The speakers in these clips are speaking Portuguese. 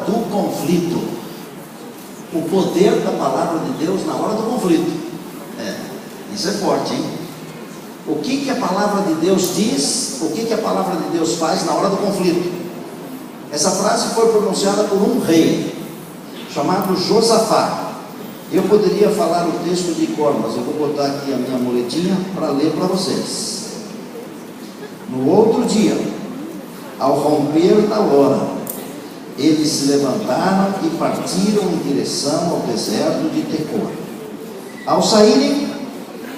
do conflito. O poder da palavra de Deus na hora do conflito. Isso é forte, hein? O que a palavra de Deus diz, o que a palavra de Deus faz na hora do conflito? Essa frase foi pronunciada por um rei chamado Josafá. Eu poderia falar o texto de cor, mas eu vou botar aqui a minha muletinha para ler para vocês. No outro dia, ao romper da hora, eles se levantaram e partiram em direção ao deserto de Tecor. Ao saírem,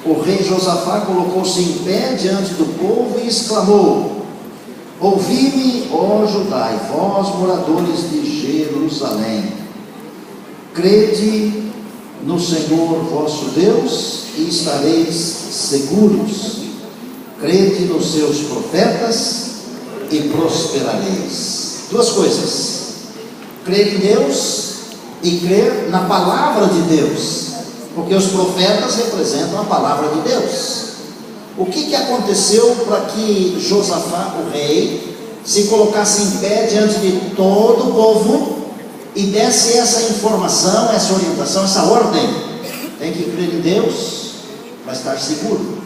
o rei Josafá colocou-se em pé diante do povo e exclamou: ouvi-me, ó Judá, e vós, moradores de Jerusalém, crede no Senhor vosso Deus e estareis seguros. Crede nos seus profetas e prosperareis. Duas coisas: crer em Deus e crer na palavra de Deus, porque os profetas representam a palavra de Deus. O que aconteceu para que Josafá, o rei, se colocasse em pé diante de todo o povo e desse essa informação, essa orientação, essa ordem? Tem que crer em Deus para estar seguro.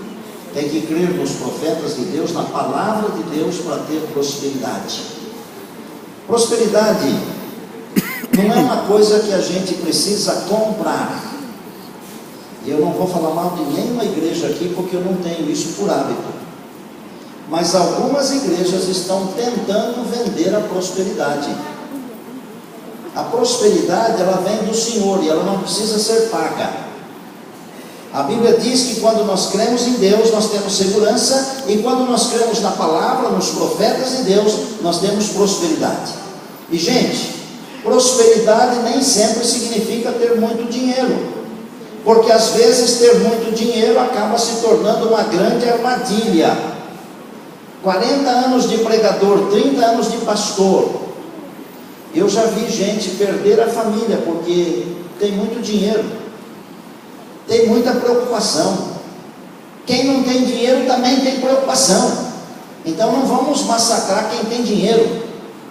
Tem que crer nos profetas de Deus, na palavra de Deus, para ter prosperidade. Prosperidade não é uma coisa que a gente precisa comprar. Eu não vou falar mal de nenhuma igreja aqui, porque eu não tenho isso por hábito. Mas algumas igrejas estão tentando vender a prosperidade. A prosperidade, ela vem do Senhor e ela não precisa ser paga. A Bíblia diz que quando nós cremos em Deus, nós temos segurança, e quando nós cremos na palavra, nos profetas de Deus, nós temos prosperidade. E gente, prosperidade nem sempre significa ter muito dinheiro, porque às vezes ter muito dinheiro acaba se tornando uma grande armadilha. 40 anos de pregador, 30 anos de pastor, eu já vi gente perder a família porque tem muito dinheiro, tem muita preocupação. Quem não tem dinheiro também tem preocupação. Então não vamos massacrar quem tem dinheiro,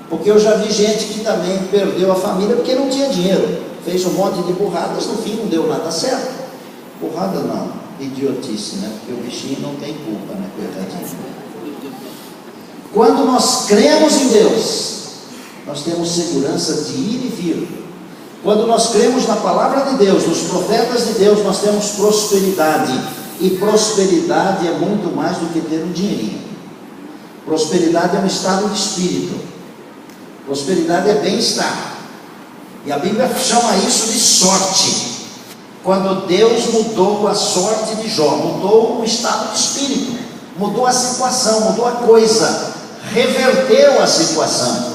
porque eu já vi gente que também perdeu a família porque não tinha dinheiro, fez um monte de burradas, no fim não deu nada certo. Burrada não, idiotice, né? Porque o bichinho não tem culpa, né? Coitadinho. Quando nós cremos em Deus, nós temos segurança de ir e vir. Quando nós cremos na palavra de Deus, nos profetas de Deus, nós temos prosperidade. E prosperidade é muito mais do que ter um dinheirinho. Prosperidade é um estado de espírito. Prosperidade é bem-estar. E a Bíblia chama isso de sorte. Quando Deus mudou a sorte de Jó, mudou o estado de espírito, mudou a situação, mudou a coisa, reverteu a situação.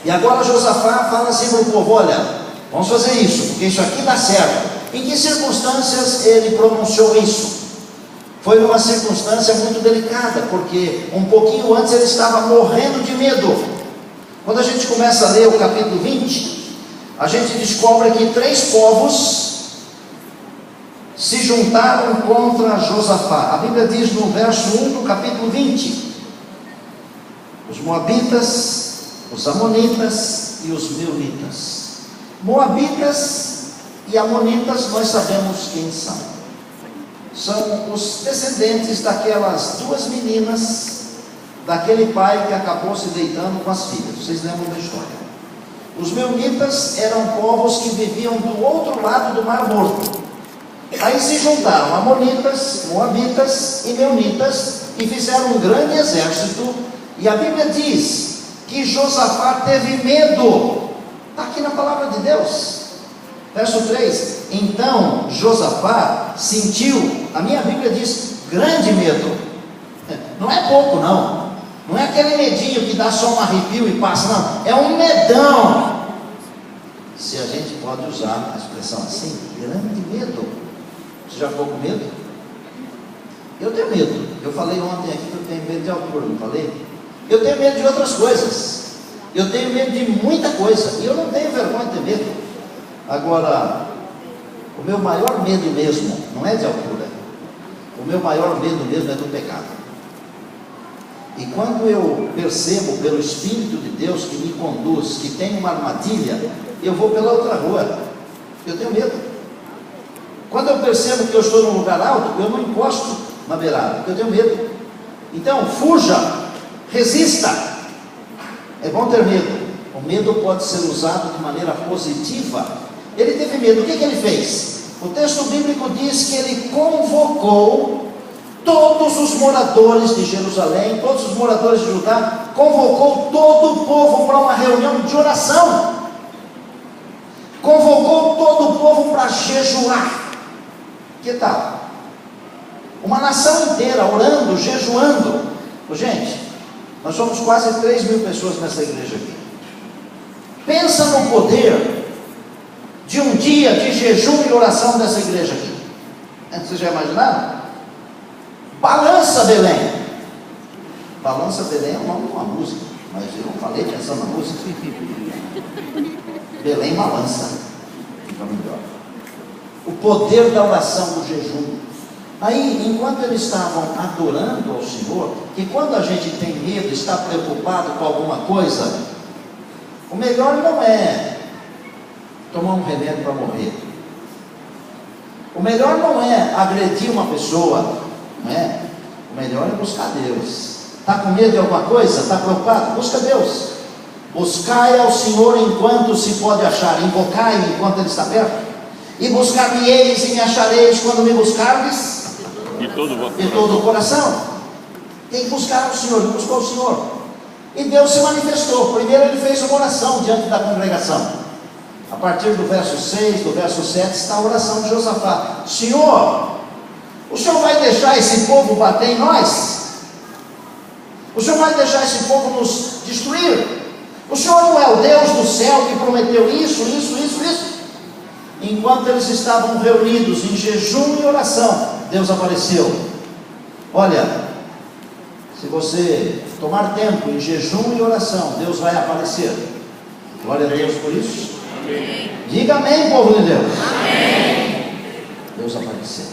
E agora Josafá fala assim para o povo: olha, vamos fazer isso, porque isso aqui dá certo. Em que circunstâncias ele pronunciou isso? Foi numa circunstância muito delicada, porque um pouquinho antes ele estava morrendo de medo. Quando a gente começa a ler o capítulo 20, a gente descobre que 3 povos se juntaram contra Josafá. A Bíblia diz no verso 1 do capítulo 20: os moabitas, os amonitas e os meunitas. Moabitas e amonitas, nós sabemos quem são. São os descendentes daquelas 2 meninas, daquele pai que acabou se deitando com as filhas. Vocês lembram da história? Os meunitas eram povos que viviam do outro lado do Mar Morto. Aí se juntaram amonitas, moabitas e meunitas e fizeram um grande exército. E a Bíblia diz que Josafá teve medo. Está aqui na palavra de Deus. Verso 3: então Josafá sentiu, a minha Bíblia diz, grande medo. Não é pouco não. Não é aquele medinho que dá só um arrepio e passa, não. É um medão. Se a gente pode usar a expressão assim, grande medo. Você já ficou com medo? Eu tenho medo. Eu falei ontem aqui que eu tenho medo de altura, não falei? Eu tenho medo de outras coisas. Eu tenho medo de muita coisa. E eu não tenho vergonha de ter medo. Agora, o meu maior medo mesmo não é de altura. O meu maior medo mesmo é do pecado. E quando eu percebo pelo Espírito de Deus que me conduz, que tem uma armadilha, eu vou pela outra rua. Eu tenho medo. Quando eu percebo que eu estou num lugar alto, eu não encosto na beirada, porque eu tenho medo. Então, fuja, resista. É bom ter medo. O medo pode ser usado de maneira positiva. Ele teve medo, o que ele fez? O texto bíblico diz que ele convocou todos os moradores de Jerusalém, todos os moradores de Judá, convocou todo o povo para uma reunião de oração. Convocou todo o povo para jejuar. Que tal? Uma nação inteira orando, jejuando. Gente, nós somos quase 3.000 pessoas nessa igreja aqui. Pensa no poder de um dia de jejum e oração dessa igreja aqui. Vocês já imaginaram? Balança Belém. Balança Belém é o nome de uma música, mas eu não falei pensando na música. Belém balança. Fica melhor. O poder da oração, do jejum. Aí, enquanto eles estavam adorando ao Senhor, que quando a gente tem medo, está preocupado com alguma coisa, o melhor não é tomar um remédio para morrer. O melhor não é agredir uma pessoa, não é? O melhor é buscar Deus. Está com medo de alguma coisa? Está preocupado? Busca Deus. Buscai ao Senhor enquanto se pode achar. Invocai-me enquanto Ele está perto. E buscar-me-eis e me achareis quando me buscardes de todo o coração. Tem que buscar o Senhor. Ele buscou o Senhor. E Deus se manifestou. Primeiro ele fez uma oração diante da congregação. A partir do verso 6, do verso 7, está a oração de Josafá. Senhor, o Senhor vai deixar esse povo bater em nós? O Senhor vai deixar esse povo nos destruir? O Senhor não é o Deus do céu que prometeu isso? Enquanto eles estavam reunidos em jejum e oração, Deus apareceu. Olha, se você tomar tempo em jejum e oração, Deus vai aparecer. Glória a Deus por isso. Amém. Diga amém, povo de Deus. Amém. Deus apareceu.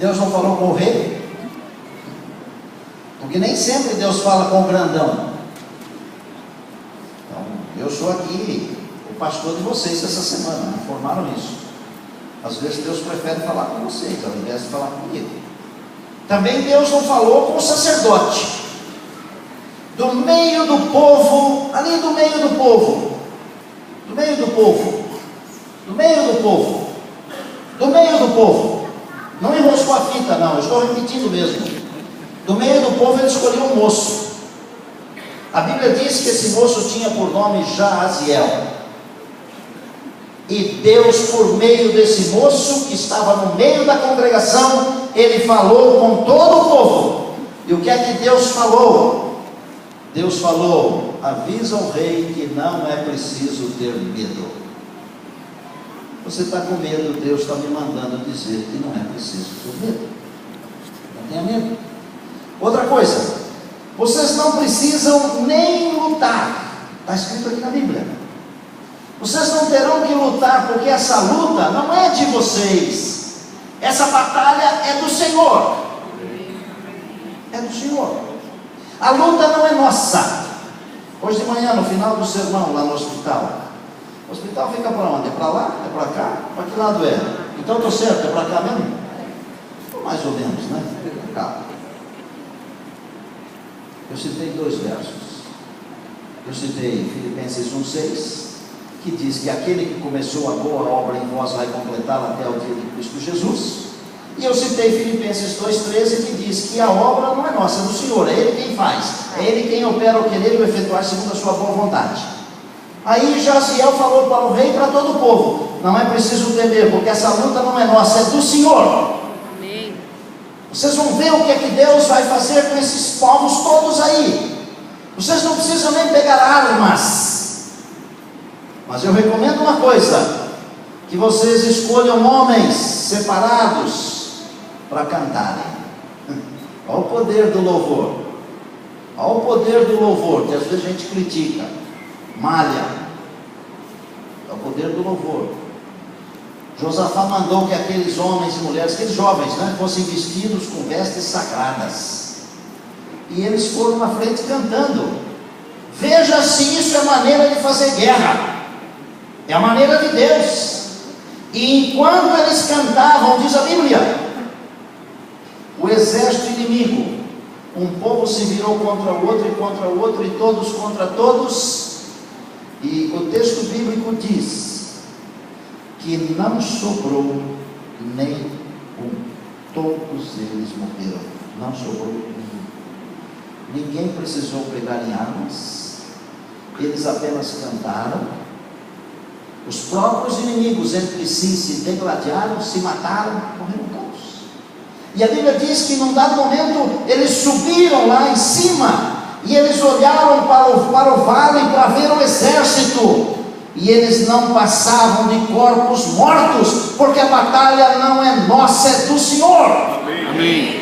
Deus não falou com o rei, porque nem sempre Deus fala com o grandão. Então, eu sou aqui o pastor de vocês essa semana, me informaram isso. Às vezes Deus prefere falar com vocês, ao invés de falar comigo. Também Deus não falou com o sacerdote. Do meio do povo, ali do meio do povo, do meio do povo, do meio do povo, do meio do povo. Não enroscou a fita, não, eu estou repetindo mesmo. Do meio do povo ele escolheu um moço. A Bíblia diz que esse moço tinha por nome Jaaziel. E Deus, por meio desse moço que estava no meio da congregação, ele falou com todo o povo. E o que é que Deus falou? Deus falou: avisa o rei que não é preciso ter medo. Você está com medo, Deus está me mandando dizer que não é preciso ter medo. Não tenha medo. Outra coisa, vocês não precisam nem lutar. Está escrito aqui na Bíblia. Vocês não terão que lutar, porque essa luta não é de vocês. Essa batalha é do Senhor. É do Senhor. A luta não é nossa. Hoje de manhã, no final do sermão, lá no hospital. O hospital fica para onde? É para lá? É para cá? Para que lado é? Então estou certo, é para cá mesmo? Mais ou menos, né? Cá. Eu citei 2 versos. Eu citei Filipenses 1,6, que diz que aquele que começou a boa obra em vós vai completá-la até o dia de Cristo Jesus. E eu citei Filipenses 2,13, que diz que a obra não é nossa, é do Senhor, é Ele quem faz, é Ele quem opera o querer e o efetuar segundo a sua boa vontade. Aí Jaaziel falou para o rei e para todo o povo: não é preciso temer, porque essa luta não é nossa, é do Senhor. Amém. Vocês vão ver o que é que Deus vai fazer com esses povos todos aí. Vocês não precisam nem pegar armas. Mas eu recomendo uma coisa: que vocês escolham homens separados para cantarem. Olha o poder do louvor. Olha o poder do louvor, que às vezes a gente critica, malha. É o poder do louvor. Josafá mandou que aqueles homens e mulheres, aqueles jovens, né, fossem vestidos com vestes sagradas. e eles foram na frente cantando. Veja se isso é maneira de fazer guerra, é a maneira de Deus. E enquanto eles cantavam, diz a Bíblia, o exército inimigo, um povo se virou contra o outro, e contra o outro, e todos contra todos, e o texto bíblico diz que não sobrou nem um, todos eles morreram, não sobrou nenhum, ninguém precisou pegar em armas, eles apenas cantaram. Os próprios inimigos entre si se degladiaram, se mataram, morreram todos. E a Bíblia diz que num dado momento eles subiram lá em cima e eles olharam para o vale para ver o exército, e eles não passavam de corpos mortos, porque a batalha não é nossa, é do Senhor. Amém.